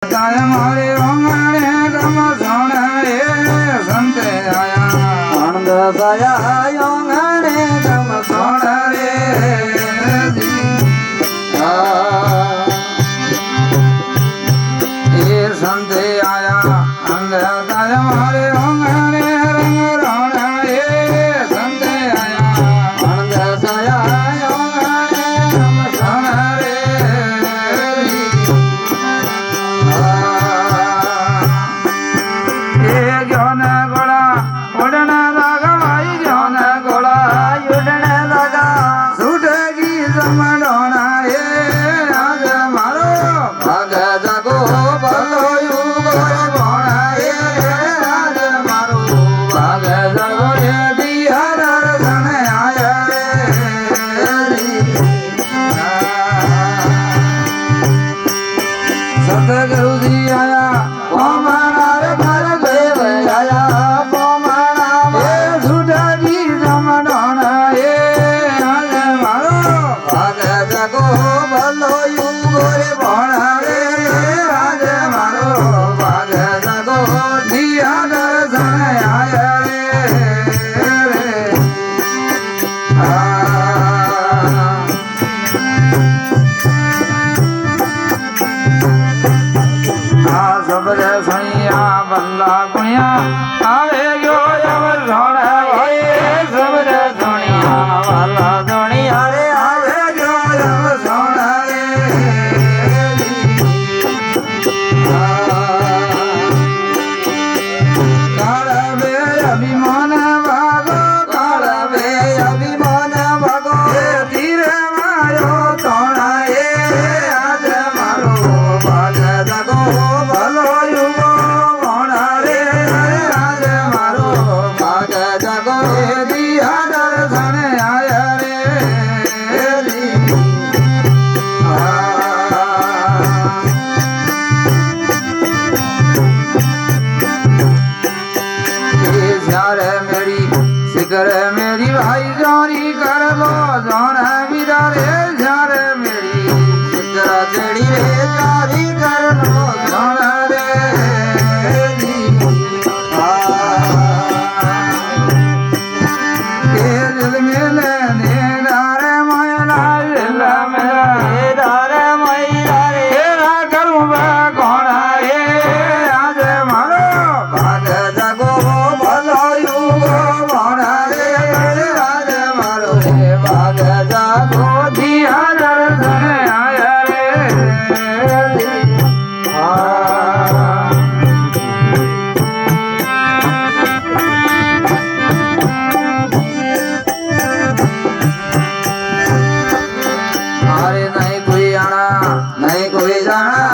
મારે ઓંગણે ગમ સોણે સંત આયા આનંદ દયા ઓંગણે ગમ સોણે એ સંત આયા અંધ મારે ઓંગણે રંગ રોણા એ સંત આયા આનંદ દયા ઓંગણે ગમ સોણે એ જ્ઞાન ગોળા ઉડના લાગા ભાઈ જ્ઞાન ગોળા યુડને લગા સુડગી સમડોણા એ આજ મારો ભાગ જાગો ભલો યુગો ભોણા એ આજ મારો ભાગ જાગો એ દિયા દર્શન આયા રે સતગુરુજી આયા ઓમાના રે ભર દેવ આયા પોમણા એ સુડગી સમડોણા એ આજ મારો ભાગ જાગો ભલો યુગો રે ભોણા રે આજ મારો ભાગ જાગો દિયા દર્શન આયા રે આ સબરે સૈયા બલ્લા ગુણ્યા આવે ગયો અવ સોણા ભાઈ સબરે સોણિયા વાલા ધોણિયા રે આવે ગયો અવ સોણા રે કાળવે અભિમાન ભાગો કાળવે અભિમાન ભગો એ ધીરે માયો તોણા એ આજ મારો ભાગ જાગો ભલો યુગો ભોણા રે આજ મારો ભાગ જાગો એ દિયા દર્શન આયા રે એ જ્યારે મેરી શિખર મેરી ભાઈ જોરી કર લો જોણ વીરા રે જ્યારે મેરી ચિત્ર ચડી રે ચારી કરલો જોણ રે એ દિલ મેલે ને દારે માયલા દિલ મેલા હે ધારે મૈરા રે એરા કરું કોણા એ આજ મારો ભાગ જાગો ભલો યુગો ભોણા રે આજ મારો રે ભાગ જાગો દિયા દર્શન આયા રે મારે નહીં કોઈ આણા નહીં કોઈ જાણા